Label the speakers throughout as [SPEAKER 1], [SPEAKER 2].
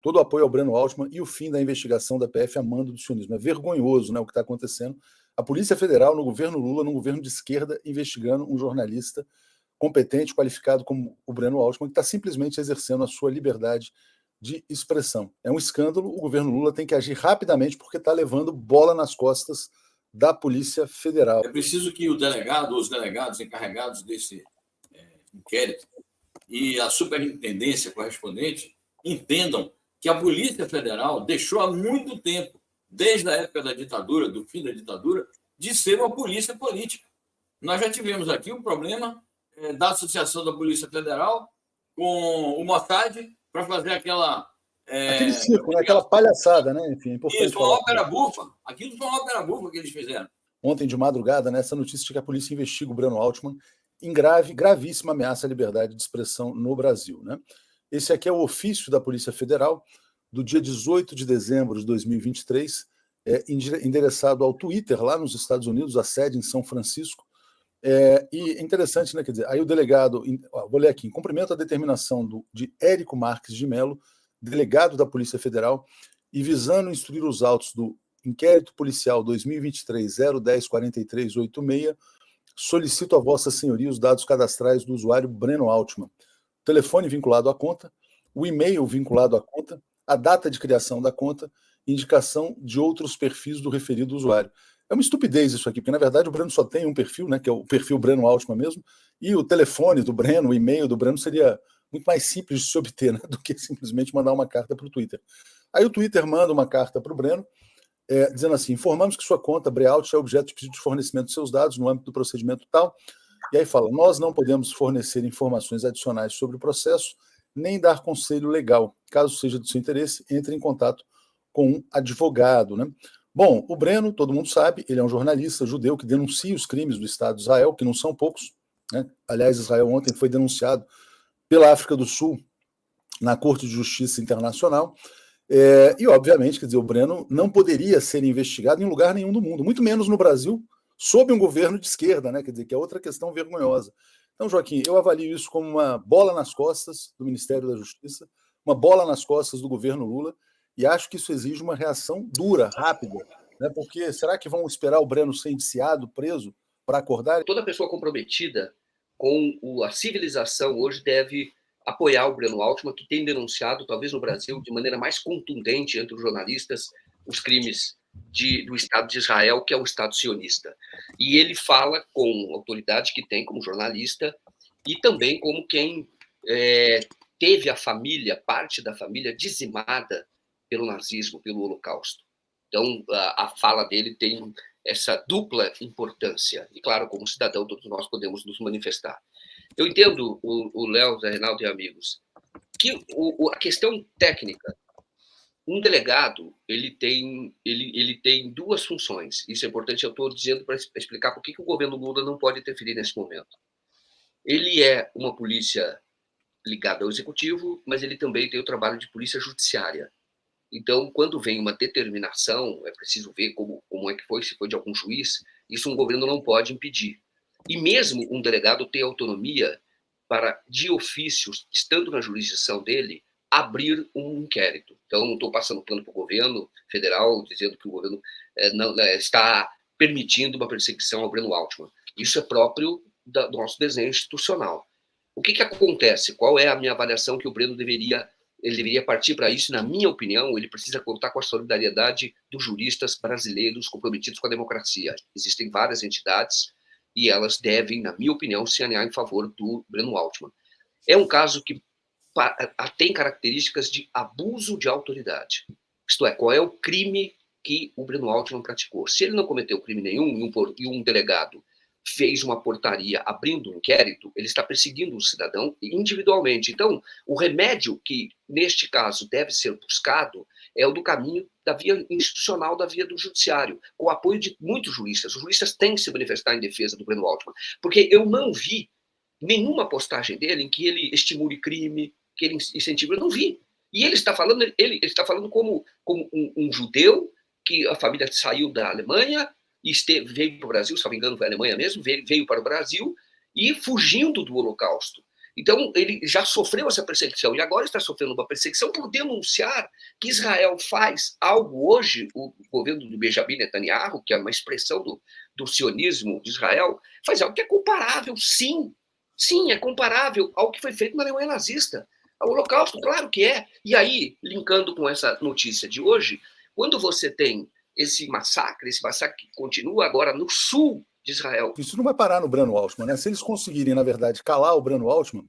[SPEAKER 1] todo o apoio ao Breno Altman e o fim da investigação da PF a mando do sionismo. É vergonhoso, né, o que está acontecendo. A Polícia Federal, no governo Lula, num governo de esquerda, investigando um jornalista competente, qualificado como o Breno Altman, que está simplesmente exercendo a sua liberdade de expressão. É um escândalo, o governo Lula tem que agir rapidamente porque está levando bola nas costas da Polícia Federal.
[SPEAKER 2] É preciso que o delegado, os delegados encarregados desse inquérito e a superintendência correspondente entendam que a Polícia Federal deixou há muito tempo, desde a época da ditadura, do fim da ditadura, de ser uma polícia política. Nós já tivemos aqui o problema da associação da Polícia Federal com o Mossad para fazer aquela...
[SPEAKER 1] aquele circo, né? Aquela palhaçada, né? Enfim, é importante
[SPEAKER 2] isso, uma ópera bufa. Aquilo foi uma ópera bufa que eles fizeram.
[SPEAKER 1] Ontem de madrugada, nessa notícia de que a polícia investiga o Breno Altman em gravíssima ameaça à liberdade de expressão no Brasil, né? Esse aqui é o ofício da Polícia Federal do dia 18 de dezembro de 2023, endereçado ao Twitter, lá nos Estados Unidos, a sede em São Francisco. E é interessante, né? Quer dizer, aí o delegado, vou ler aqui, em cumprimento à determinação de Érico Marques de Mello, delegado da Polícia Federal, e visando instruir os autos do Inquérito Policial 2023-010-4386, solicito a Vossa Senhoria os dados cadastrais do usuário Breno Altman, telefone vinculado à conta, o e-mail vinculado à conta, a data de criação da conta, indicação de outros perfis do referido usuário. É uma estupidez isso aqui, porque na verdade o Breno só tem um perfil, né, que é o perfil Breno Altman mesmo, e o telefone do Breno, o e-mail do Breno seria muito mais simples de se obter, né, do que simplesmente mandar uma carta para o Twitter. Aí o Twitter manda uma carta para o Breno, dizendo assim: informamos que sua conta Brealt é objeto de pedido de fornecimento de seus dados no âmbito do procedimento tal. E aí fala: nós não podemos fornecer informações adicionais sobre o processo, nem dar conselho legal. Caso seja do seu interesse, entre em contato com um advogado, né? Bom, o Breno, todo mundo sabe, ele é um jornalista judeu que denuncia os crimes do Estado de Israel, que não são poucos, né? Aliás, Israel ontem foi denunciado pela África do Sul na Corte de Justiça Internacional. E, obviamente, quer dizer, o Breno não poderia ser investigado em lugar nenhum do mundo, muito menos no Brasil, sob um governo de esquerda, né? Quer dizer, que é outra questão vergonhosa. Então, Joaquim, eu avalio isso como uma bola nas costas do Ministério da Justiça, uma bola nas costas do governo Lula, e acho que isso exige uma reação dura, rápida, né? Porque será que vão esperar o Breno ser indiciado, preso, para acordar?
[SPEAKER 3] Toda pessoa comprometida com a civilização hoje deve apoiar o Breno Altman, que tem denunciado, talvez no Brasil, de maneira mais contundente entre os jornalistas, os crimes do Estado de Israel, que é o Estado sionista. E ele fala com autoridade que tem como jornalista e também como quem teve a família, parte da família, dizimada pelo nazismo, pelo Holocausto. Então, a fala dele tem essa dupla importância. E, claro, como cidadão, todos nós podemos nos manifestar. Eu entendo, o Léo, Zé Reinaldo e amigos, que a questão técnica, um delegado, ele tem duas funções. Isso é importante, eu estou dizendo para explicar por que o governo Lula não pode interferir nesse momento. Ele é uma polícia ligada ao executivo, mas ele também tem o trabalho de polícia judiciária. Então, quando vem uma determinação, é preciso ver como é que foi, se foi de algum juiz, isso um governo não pode impedir. E mesmo um delegado tem autonomia para, de ofício, estando na jurisdição dele, abrir um inquérito. Então, não estou passando pano para o governo federal, dizendo que o governo não está permitindo uma perseguição ao Breno Altman. Isso é próprio do nosso desenho institucional. O que acontece? Qual é a minha avaliação que o Breno deveria partir para isso? Na minha opinião, ele precisa contar com a solidariedade dos juristas brasileiros comprometidos com a democracia. Existem várias entidades e elas devem, na minha opinião, se alinhar em favor do Breno Altman. É um caso que tem características de abuso de autoridade. Isto é, qual é o crime que o Breno Altman praticou? Se ele não cometeu crime nenhum e um delegado fez uma portaria abrindo um inquérito, ele está perseguindo o cidadão individualmente. Então, o remédio que, neste caso, deve ser buscado é o do caminho da via institucional, da via do judiciário, com o apoio de muitos juristas. Os juristas têm que se manifestar em defesa do Breno Altman, porque eu não vi nenhuma postagem dele em que ele estimule crime, que ele incentive. Eu não vi. E ele está falando, como um judeu que a família saiu da Alemanha e veio para o Brasil, se não me engano, foi a Alemanha mesmo, veio para o Brasil e fugindo do Holocausto. Então, ele já sofreu essa perseguição e agora está sofrendo uma perseguição por denunciar que Israel faz algo hoje, o governo do Benjamin Netanyahu, que é uma expressão do sionismo de Israel, faz algo que é comparável, sim. Sim, é comparável ao que foi feito na Alemanha nazista. Ao Holocausto, claro que é. E aí, linkando com essa notícia de hoje, quando você tem esse massacre que continua agora no sul de Israel.
[SPEAKER 1] Isso não vai parar no Breno Altman, né? Se eles conseguirem, na verdade, calar o Breno Altman,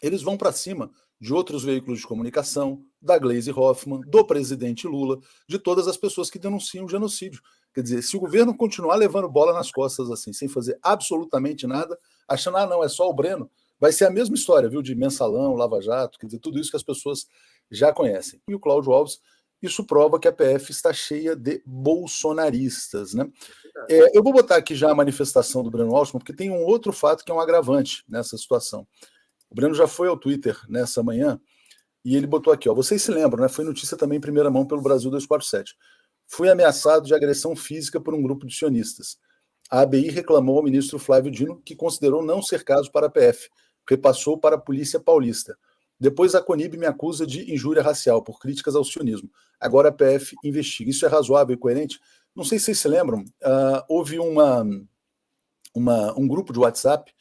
[SPEAKER 1] eles vão para cima de outros veículos de comunicação, da Gleisi Hoffmann, do presidente Lula, de todas as pessoas que denunciam o genocídio. Quer dizer, se o governo continuar levando bola nas costas assim, sem fazer absolutamente nada, achando, não, é só o Breno, vai ser a mesma história, viu, de mensalão, Lava Jato, quer dizer, tudo isso que as pessoas já conhecem. E o Cláudio Alves, isso prova que a PF está cheia de bolsonaristas, né? Eu vou botar aqui já a manifestação do Breno Altman, porque tem um outro fato que é um agravante nessa situação. O Breno já foi ao Twitter nessa manhã e ele botou aqui, vocês se lembram, né? Foi notícia também em primeira mão pelo Brasil 247. Fui ameaçado de agressão física por um grupo de sionistas. A ABI reclamou ao ministro Flávio Dino, que considerou não ser caso para a PF, repassou para a Polícia Paulista. Depois a CONIB me acusa de injúria racial por críticas ao sionismo. Agora a PF investiga. Isso é razoável e coerente? Não sei se vocês se lembram, houve um grupo de WhatsApp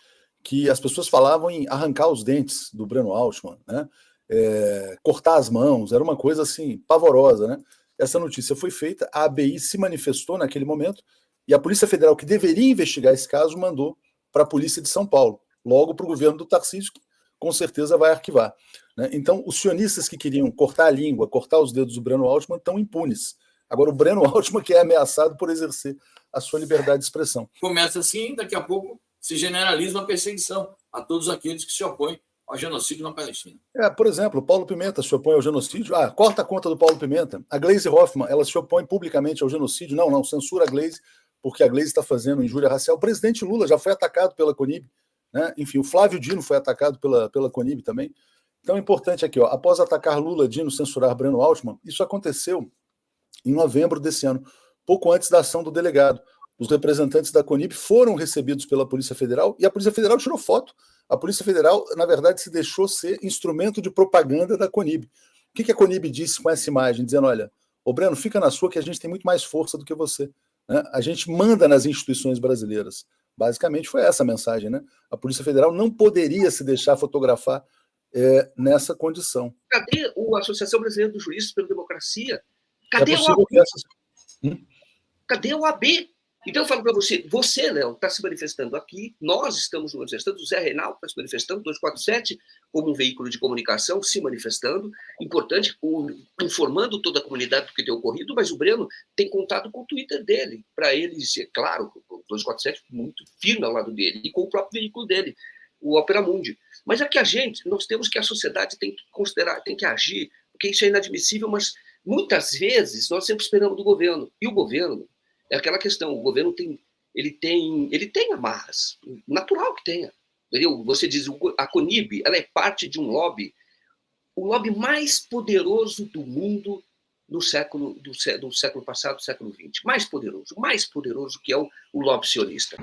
[SPEAKER 1] que as pessoas falavam em arrancar os dentes do Breno Altman, né? Cortar as mãos, era uma coisa assim pavorosa, né? Essa notícia foi feita, a ABI se manifestou naquele momento e a Polícia Federal, que deveria investigar esse caso, mandou para a Polícia de São Paulo, logo para o governo do Tarcísio, que com certeza vai arquivar, né? Então, os sionistas que queriam cortar a língua, cortar os dedos do Breno Altman estão impunes. Agora, o Breno Altman que é ameaçado por exercer a sua liberdade de expressão.
[SPEAKER 2] Começa assim, daqui a pouco se generaliza uma perseguição a todos aqueles que se opõem ao genocídio na Palestina.
[SPEAKER 1] Por exemplo, o Paulo Pimenta se opõe ao genocídio. Corta a conta do Paulo Pimenta. A Gleisi Hoffmann, ela se opõe publicamente ao genocídio. Não, censura a Gleisi, porque a Gleisi está fazendo injúria racial. O presidente Lula já foi atacado pela CONIB, né? Enfim, o Flávio Dino foi atacado pela CONIB também. Então, é importante aqui, após atacar Lula, Dino, censurar Breno Altman, isso aconteceu em novembro desse ano, pouco antes da ação do delegado. Os representantes da CONIB foram recebidos pela Polícia Federal e a Polícia Federal tirou foto. A Polícia Federal, na verdade, se deixou ser instrumento de propaganda da CONIB. O que a CONIB disse com essa imagem? Dizendo, olha, Breno, fica na sua que a gente tem muito mais força do que você, né? A gente manda nas instituições brasileiras. Basicamente foi essa a mensagem, né? A Polícia Federal não poderia se deixar fotografar nessa condição.
[SPEAKER 3] Cadê a Associação Brasileira dos Juristas pela Democracia? Cadê o AB? Cadê o AB? Então eu falo para você, Léo, está se manifestando aqui, nós estamos manifestando, o Zé Reinaldo está se manifestando, 247, como um veículo de comunicação, se manifestando, importante, informando toda a comunidade do que tem ocorrido, mas o Breno tem contado com o Twitter dele, para ele ser, claro, o 247 muito firme ao lado dele, e com o próprio veículo dele, o Opera Mundi. Mas é que nós temos que a sociedade tem que considerar, tem que agir, porque isso é inadmissível, mas muitas vezes nós sempre esperamos do governo, e o governo, é aquela questão, o governo tem amarras, natural que tenha. Entendeu? Você diz, a CONIB, ela é parte de um lobby, o lobby mais poderoso do mundo do século passado, do século XX, mais poderoso que é o lobby sionista.